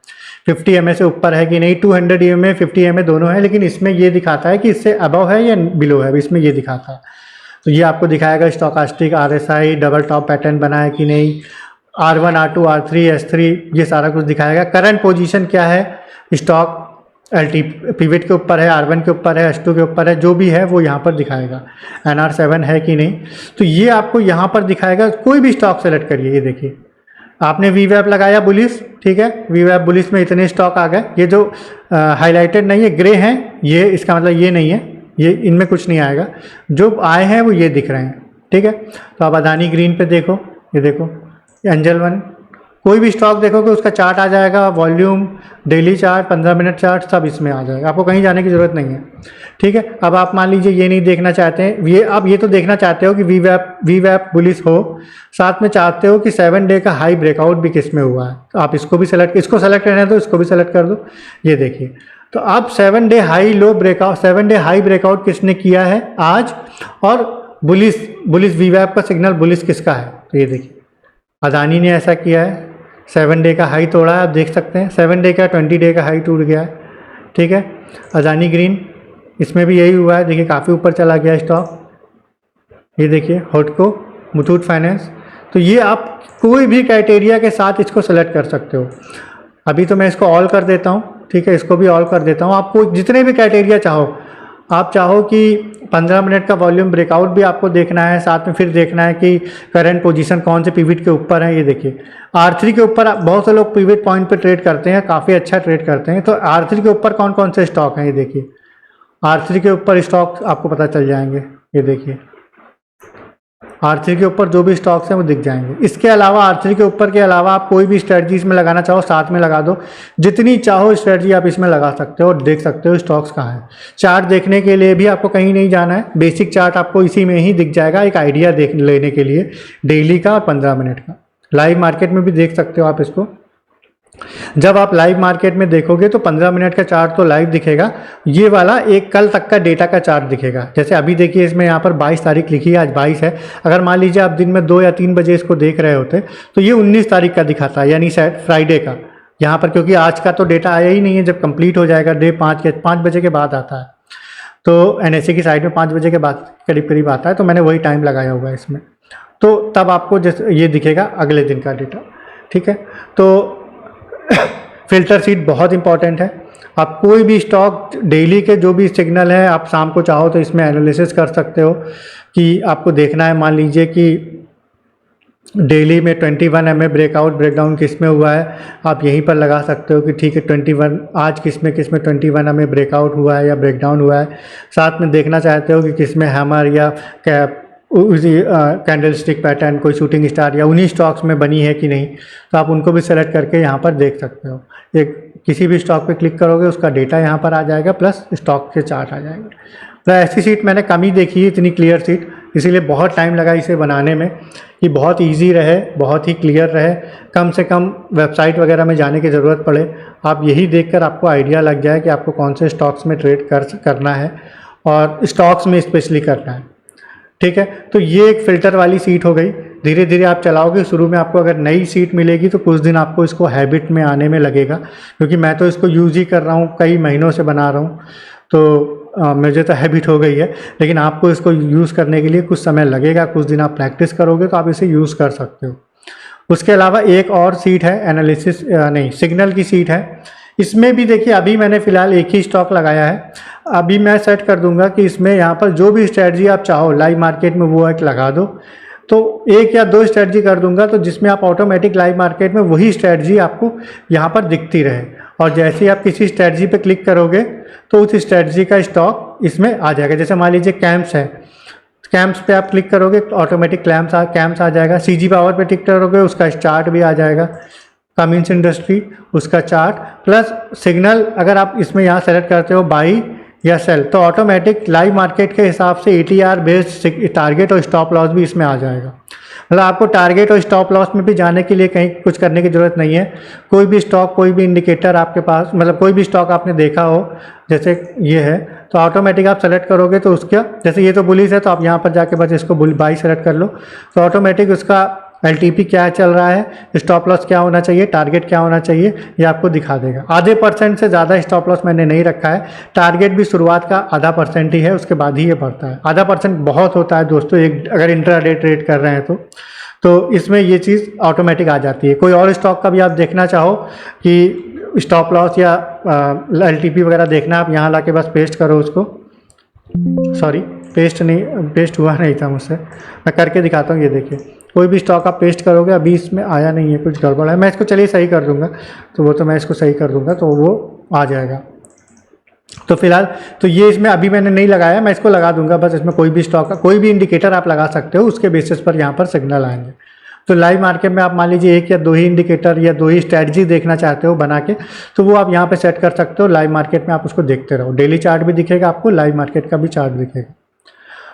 50 MA से ऊपर है कि नहीं, 200 MA 50 MA दोनों है, लेकिन इसमें ये दिखाता है कि इससे अबव है या बिलो है, इसमें ये दिखाता है। तो ये आपको दिखाएगा stochastic, RSI double top pattern बना है कि नहीं, R1 R2 R3 S3, ये सारा कुछ दिखाएगा। करंट पोजीशन क्या है स्टॉक LT पिवट के ऊपर है, R1 के ऊपर है, S2 के ऊपर है, जो भी है वो यहाँ पर दिखाएगा। NR7 है कि नहीं, तो ये आपको यहाँ पर दिखाएगा। कोई भी स्टॉक सेलेक्ट करिए, ये देखिए आपने VWAP लगाया बुलिस, ठीक है, VWAP बुलिस में इतने स्टॉक आ गए। ये जो हाईलाइटेड नहीं है, ग्रे हैं, ये इसका मतलब ये नहीं है, ये इनमें कुछ नहीं आएगा। जो आए हैं वो ये दिख रहे हैं, ठीक है। तो आप अदानी ग्रीन पे देखो, ये देखो एंजल वन, कोई भी स्टॉक देखोगे उसका चार्ट आ जाएगा, volume, daily chart, 15 minute chart, सब इसमें आ जाएगा। आपको कहीं जाने की ज़रूरत नहीं है, ठीक है। अब आप मान लीजिए ये नहीं देखना चाहते हैं, ये आप ये तो देखना चाहते हो कि VWAP बुलिस हो, साथ में चाहते हो कि 7 डे का हाई ब्रेकआउट भी किस में हुआ है, तो आप इसको भी सेलेक्ट, इसको सेलेक्ट रहने दो, इसको भी सेलेक्ट कर दो। ये देखिए, तो आप 7 day high low breakout, 7 day high breakout किसने किया है आज, और बुलिस VWAP का सिग्नल बुलिस किसका है, तो ये देखिए अदानी ने ऐसा किया है, 7 डे का हाई तोड़ा है, आप देख सकते हैं 7 डे का 20 डे का हाई टूट गया है, ठीक है। अदानी ग्रीन, इसमें भी यही हुआ है, देखिए काफ़ी ऊपर चला गया स्टॉक। ये देखिए हॉटको, मुथूट फाइनेंस। तो ये आप कोई भी क्राइटेरिया के साथ इसको सेलेक्ट कर सकते हो। अभी तो मैं इसको ऑल कर देता हूँ, ठीक है, इसको भी ऑल कर देता हूँ। आपको जितने भी क्राइटेरिया चाहो, आप चाहो कि 15 मिनट का वॉल्यूम ब्रेकआउट भी आपको देखना है, साथ में फिर देखना है कि करंट पोजीशन कौन से पिवट के ऊपर है। ये देखिए R3 के ऊपर बहुत से लोग पिवट पॉइंट पे ट्रेड करते हैं, काफ़ी अच्छा ट्रेड करते हैं। तो R3 के ऊपर कौन कौन से स्टॉक हैं, ये देखिए R3 के ऊपर स्टॉक आपको पता चल जाएंगे। ये देखिए R3 के ऊपर जो भी स्टॉक्स हैं वो दिख जाएंगे। इसके अलावा R3 के ऊपर के अलावा आप कोई भी स्ट्रेटजी इसमें लगाना चाहो साथ में लगा दो, जितनी चाहो स्ट्रेटजी आप इसमें लगा सकते हो और देख सकते हो स्टॉक्स कहाँ हैं। चार्ट देखने के लिए भी आपको कहीं नहीं जाना है, बेसिक चार्ट आपको इसी में ही दिख जाएगा, एक आइडिया देख लेने के लिए डेली का और 15 मिनट का। लाइव मार्केट में भी देख सकते हो आप इसको। जब आप लाइव मार्केट में देखोगे तो 15 मिनट का चार्ट तो लाइव दिखेगा, ये वाला एक कल तक का डेटा का चार्ट दिखेगा। जैसे अभी देखिए इसमें यहाँ पर 22 तारीख लिखी है, आज 22 है। अगर मान लीजिए आप दिन में 2 या 3 बजे इसको देख रहे होते तो ये 19 तारीख का दिखाता है, यानी फ्राइडे का यहाँ पर, क्योंकि आज का तो डेटा आया ही नहीं है। जब कंप्लीट हो जाएगा डे 5 बजे के बाद आता है, तो NSE की साइड में 5 बजे के बाद करीब करीब आता है, तो मैंने वही टाइम लगाया हुआ है इसमें। तो तब आपको जैसे ये दिखेगा अगले दिन का डेटा, ठीक है। तो फिल्टर सीट बहुत इंपॉर्टेंट है। आप कोई भी स्टॉक डेली के जो भी सिग्नल है, आप शाम को चाहो तो इसमें एनालिसिस कर सकते हो कि आपको देखना है। मान लीजिए कि डेली में 21 MA ब्रेकआउट ब्रेकडाउन किस में हुआ है, आप यहीं पर लगा सकते हो कि ठीक है 21 आज किस में 21 MA ब्रेकआउट हुआ है या ब्रेकडाउन हुआ है। साथ में देखना चाहते हो कि किस में हैमर या कैप उसी कैंडल स्टिक पैटर्न, कोई शूटिंग स्टार या उन्हीं स्टॉक्स में बनी है कि नहीं, तो आप उनको भी सेलेक्ट करके यहाँ पर देख सकते हो। एक किसी भी स्टॉक पे क्लिक करोगे उसका डेटा यहाँ पर आ जाएगा, प्लस स्टॉक के चार्ट आ जाएंगे। तो ऐसी सीट मैंने कम ही देखी है, इतनी क्लियर सीट, इसीलिए बहुत टाइम लगा इसे बनाने में कि बहुत ईजी रहे, बहुत ही क्लियर रहे, कम से कम वेबसाइट वगैरह में जाने की ज़रूरत पड़े। आप यही देखकर आपको आइडिया लग जाए कि आपको कौन से स्टॉक्स में ट्रेड करना है और स्टॉक्स में स्पेशली करना है, ठीक है। तो ये एक फ़िल्टर वाली सीट हो गई। धीरे धीरे आप चलाओगे, शुरू में आपको अगर नई सीट मिलेगी तो कुछ दिन आपको इसको हैबिट में आने में लगेगा, क्योंकि मैं तो इसको यूज़ ही कर रहा हूँ, कई महीनों से बना रहा हूँ, तो मुझे तो हैबिट हो गई है। लेकिन आपको इसको यूज़ करने के लिए कुछ समय लगेगा, कुछ दिन आप प्रैक्टिस करोगे तो आप इसे यूज़ कर सकते हो। उसके अलावा एक और सीट है एनालिसिस, नहीं सिग्नल की सीट है। इसमें भी देखिए अभी मैंने फ़िलहाल एक ही स्टॉक लगाया है। अभी मैं सेट कर दूंगा कि इसमें यहाँ पर जो भी स्ट्रेटजी आप चाहो लाइव मार्केट में वो एक लगा दो। तो 1 या 2 स्ट्रेटजी कर दूंगा, तो जिसमें आप ऑटोमेटिक लाइव मार्केट में वही स्ट्रेटजी आपको यहाँ पर दिखती रहे, और जैसे ही आप किसी स्ट्रेटजी पे क्लिक करोगे तो उस स्ट्रेटजी का स्टॉक इसमें आ जाएगा। जैसे मान लीजिए कैम्प्स है, कैम्प्स पे आप क्लिक करोगे तो ऑटोमेटिक कैम्प्स आ जाएगा। CG पावर पे क्लिक करोगे उसका चार्ट भी आ जाएगा, कमिंस इंडस्ट्री उसका चार्ट, प्लस सिग्नल अगर आप इसमें यहाँ सेलेक्ट करते हो बाई या सेल, तो ऑटोमेटिक लाइव मार्केट के हिसाब से ATR बेस्ड टारगेट और स्टॉप लॉस भी इसमें आ जाएगा। मतलब आपको टारगेट और स्टॉप लॉस में भी जाने के लिए कहीं कुछ करने की ज़रूरत नहीं है। कोई भी स्टॉक, कोई भी इंडिकेटर आपके पास, मतलब कोई भी स्टॉक आपने देखा हो, जैसे ये है, तो ऑटोमेटिक आप सेलेक्ट करोगे तो उसका, जैसे ये तो बुलिस है तो आप यहाँ पर जाके बस इसको बाई सेलेक्ट कर लो, तो ऑटोमेटिक उसका LTP क्या चल रहा है, स्टॉप लॉस क्या होना चाहिए, टारगेट क्या होना चाहिए, ये आपको दिखा देगा। आधे % से ज़्यादा स्टॉप लॉस मैंने नहीं रखा है। टारगेट भी शुरुआत का ½ ही है, उसके बाद ही ये बढ़ता है। ½ बहुत होता है दोस्तों, एक अगर इंट्राडे ट्रेड कर रहे हैं तो इसमें ये चीज़ ऑटोमेटिक आ जाती है। कोई और स्टॉक का भी आप देखना चाहो कि स्टॉप लॉस या LTP वगैरह देखना, आप यहाँ लाके बस पेस्ट करो उसको। सॉरी, पेस्ट हुआ नहीं था मुझसे, मैं करके दिखाता हूँ। ये देखिए, कोई भी स्टॉक आप पेस्ट करोगे, अभी इसमें आया नहीं है, कुछ गड़बड़ है। मैं इसको चलिए सही कर दूँगा, तो वो तो मैं इसको सही कर दूँगा तो वो आ जाएगा। तो फिलहाल तो ये इसमें अभी मैंने नहीं लगाया, मैं इसको लगा दूंगा। बस इसमें कोई भी स्टॉक का कोई भी इंडिकेटर आप लगा सकते हो, उसके बेसिस पर यहाँ पर सिग्नल आएंगे। तो लाइव मार्केट में आप मान लीजिए 1 या 2 ही इंडिकेटर या 2 ही स्ट्रैटेजी देखना चाहते हो बना के, तो वो आप यहाँ पे सेट कर सकते हो। लाइव मार्केट में आप उसको देखते रहो, डेली चार्ट भी दिखेगा आपको, लाइव मार्केट का भी चार्ट दिखेगा।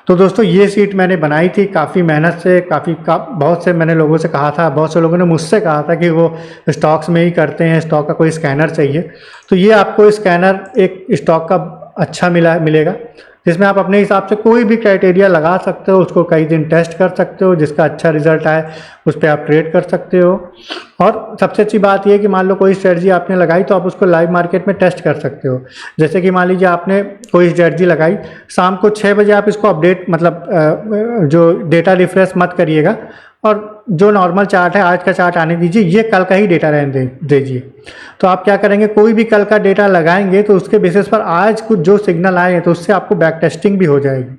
तो दोस्तों ये सीट मैंने बनाई थी काफ़ी मेहनत से, बहुत से मैंने लोगों से कहा था, बहुत से लोगों ने मुझसे कहा था कि वो स्टॉक्स में ही करते हैं, स्टॉक का कोई स्कैनर चाहिए। तो ये आपको स्कैनर एक स्टॉक का अच्छा मिलेगा, जिसमें आप अपने हिसाब से कोई भी क्राइटेरिया लगा सकते हो, उसको कई दिन टेस्ट कर सकते हो, जिसका अच्छा रिजल्ट आए उस पर आप ट्रेड कर सकते हो। और सबसे अच्छी बात यह है कि मान लो कोई स्ट्रेटजी आपने लगाई तो आप उसको लाइव मार्केट में टेस्ट कर सकते हो। जैसे कि मान लीजिए आपने कोई स्ट्रेटजी लगाई, शाम को 6 बजे आप इसको अपडेट जो डेटा रिफ्रेश मत करिएगा, और जो नॉर्मल चार्ट है आज का चार्ट आने दीजिए, ये कल का ही डेटा रहने दीजिए। तो आप क्या करेंगे, कोई भी कल का डेटा लगाएंगे तो उसके बेसिस पर आज कुछ जो सिग्नल आए हैं तो उससे आपको बैक टेस्टिंग भी हो जाएगी।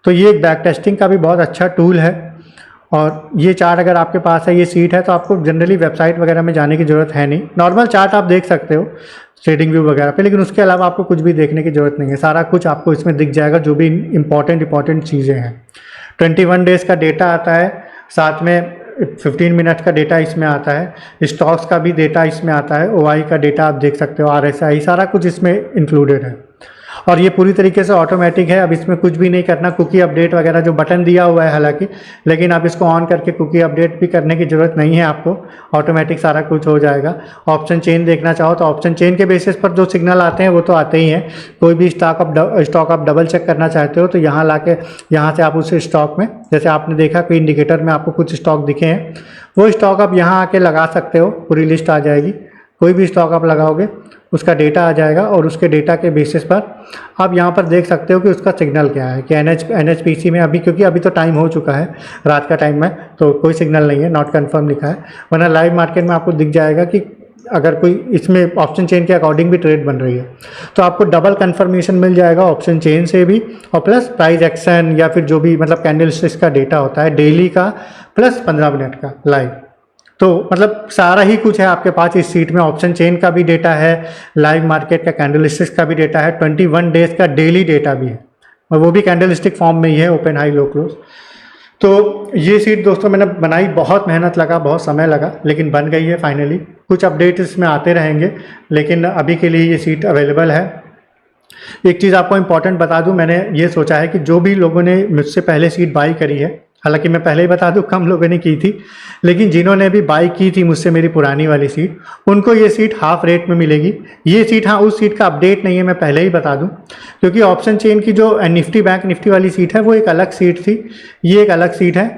तो ये एक बैक टेस्टिंग का भी बहुत अच्छा टूल है। और ये चार्ट अगर आपके पास है, ये सीट है, तो आपको जनरली वेबसाइट वगैरह में जाने की ज़रूरत है नहीं। नॉर्मल चार्ट आप देख सकते हो ट्रेडिंग व्यू वगैरह पे, लेकिन उसके अलावा आपको कुछ भी देखने की ज़रूरत नहीं है। सारा कुछ आपको इसमें दिख जाएगा, जो भी इंपॉर्टेंट चीज़ें हैं। 21 डेज़ का डेटा आता है, साथ में 15 मिनट का डेटा इसमें आता है, स्टॉक्स का भी डेटा इसमें आता है, OI का डेटा आप देख सकते हो, RSI, सारा कुछ इसमें इंक्लूडेड है। और ये पूरी तरीके से ऑटोमेटिक है, अब इसमें कुछ भी नहीं करना। कुकी अपडेट वगैरह जो बटन दिया हुआ है हालांकि, लेकिन आप इसको ऑन करके कुकी अपडेट भी करने की ज़रूरत नहीं है आपको, ऑटोमेटिक सारा कुछ हो जाएगा। ऑप्शन चेन देखना चाहो तो ऑप्शन चेन के बेसिस पर जो सिग्नल आते हैं वो तो आते ही हैं। कोई भी स्टॉक आप डबल चेक करना चाहते हो तो यहाँ से आप उस स्टॉक में, जैसे आपने देखा कोई इंडिकेटर में आपको कुछ स्टॉक दिखे हैं, वो स्टॉक आप यहाँ आके लगा सकते हो, पूरी लिस्ट आ जाएगी। कोई भी स्टॉक आप लगाओगे उसका डेटा आ जाएगा, और उसके डेटा के बेसिस पर आप यहाँ पर देख सकते हो कि उसका सिग्नल क्या है। कि NHPC में अभी, क्योंकि अभी तो टाइम हो चुका है, रात का टाइम में, तो कोई सिग्नल नहीं है, नॉट कन्फर्म लिखा है। वरना लाइव मार्केट में आपको दिख जाएगा कि अगर कोई इसमें ऑप्शन चेन के अकॉर्डिंग भी ट्रेड बन रही है तो आपको डबल कन्फर्मेशन मिल जाएगा ऑप्शन चेन से भी, और प्लस प्राइस एक्शन या फिर जो भी कैंडलस्टिक्स का डेटा होता है डेली का, प्लस 15 मिनट का लाइव। तो सारा ही कुछ है आपके पास इस सीट में। ऑप्शन चेन का भी डेटा है, लाइव मार्केट का कैंडलस्टिक्स का भी डेटा है, 21 डेज का डेली डेटा भी है, और वो भी कैंडलस्टिक फॉर्म में ही है, ओपन हाई लो क्लोज। तो ये सीट दोस्तों मैंने बनाई, बहुत मेहनत लगा, बहुत समय लगा, लेकिन बन गई है फाइनली। कुछ अपडेट इसमें आते रहेंगे, लेकिन अभी के लिए ये सीट अवेलेबल है। एक चीज़ आपको इंपॉर्टेंट बता दूं, मैंने ये सोचा है कि जो भी लोगों ने मुझसे पहले सीट बाई करी है, हालांकि मैं पहले ही बता दूं कम लोगों ने की थी, लेकिन जिन्होंने भी बाई की थी मुझसे मेरी पुरानी वाली सीट, उनको ये सीट हाफ रेट में मिलेगी। ये सीट, हाँ, उस सीट का अपडेट नहीं है, मैं पहले ही बता दूं, क्योंकि ऑप्शन चेन की जो निफ्टी बैंक निफ्टी वाली सीट है वो एक अलग सीट थी, ये एक अलग सीट है,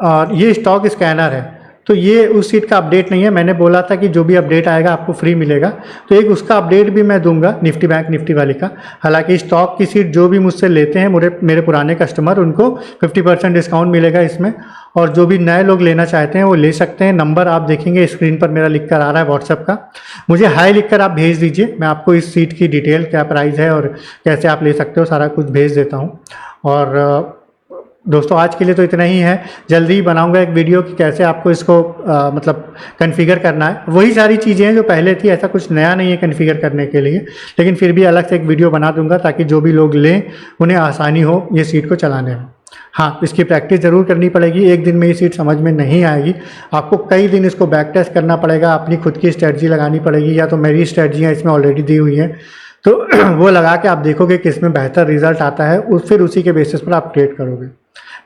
और ये स्टॉक स्कैनर है। तो ये उस सीट का अपडेट नहीं है। मैंने बोला था कि जो भी अपडेट आएगा आपको फ्री मिलेगा, तो एक उसका अपडेट भी मैं दूंगा निफ्टी बैंक निफ्टी वाली का। हालांकि स्टॉक की सीट जो भी मुझसे लेते हैं मेरे पुराने कस्टमर, उनको 50% डिस्काउंट मिलेगा इसमें, और जो भी नए लोग लेना चाहते हैं वो ले सकते हैं। नंबर आप देखेंगे स्क्रीन पर मेरा लिख कर आ रहा है व्हाट्सएप का, मुझे हाई लिख कर आप भेज दीजिए, मैं आपको इस सीट की डिटेल, क्या प्राइस है और कैसे आप ले सकते हो, सारा कुछ भेज देता हूँ। और दोस्तों आज के लिए तो इतना ही है। जल्दी ही बनाऊंगा एक वीडियो कि कैसे आपको इसको कॉन्फ़िगर करना है। वही सारी चीज़ें हैं जो पहले थी, ऐसा कुछ नया नहीं है कॉन्फ़िगर करने के लिए, लेकिन फिर भी अलग से एक वीडियो बना दूंगा ताकि जो भी लोग लें उन्हें आसानी हो ये सीट को चलाने में। हाँ, इसकी प्रैक्टिस ज़रूर करनी पड़ेगी, एक दिन में ये सीट समझ में नहीं आएगी, आपको कई दिन इसको बैक टेस्ट करना पड़ेगा, अपनी खुद की स्ट्रेटजी लगानी पड़ेगी, या तो मेरी स्ट्रेटजियाँ इसमें ऑलरेडी दी हुई हैं तो वो लगा के आप देखोगे कि इसमें बेहतर रिजल्ट आता है, फिर उसी के बेसिस पर आप ट्रेड करोगे।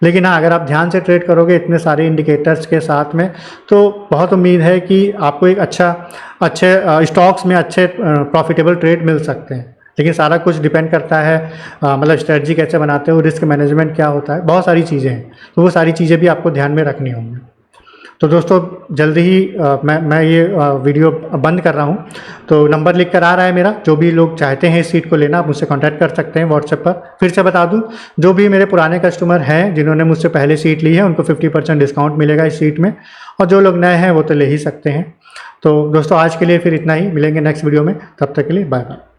लेकिन हाँ, अगर आप ध्यान से ट्रेड करोगे इतने सारे इंडिकेटर्स के साथ में, तो बहुत उम्मीद है कि आपको एक अच्छे स्टॉक्स में अच्छे प्रॉफिटेबल ट्रेड मिल सकते हैं। लेकिन सारा कुछ डिपेंड करता है स्ट्रेटजी कैसे बनाते हो, रिस्क मैनेजमेंट क्या होता है, बहुत सारी चीज़ें हैं, तो वो सारी चीज़ें भी आपको ध्यान में रखनी होंगी। तो दोस्तों जल्दी ही मैं ये वीडियो बंद कर रहा हूँ। तो नंबर लिख कर आ रहा है मेरा, जो भी लोग चाहते हैं इस सीट को लेना आप मुझसे कांटेक्ट कर सकते हैं व्हाट्सएप पर। फिर से बता दूँ, जो भी मेरे पुराने कस्टमर हैं जिन्होंने मुझसे पहले सीट ली है उनको 50% डिस्काउंट मिलेगा इस सीट में, और जो लोग नए हैं वो तो ले ही सकते हैं। तो दोस्तों आज के लिए फिर इतना ही, मिलेंगे नेक्स्ट वीडियो में, तब तक के लिए बाय बाय।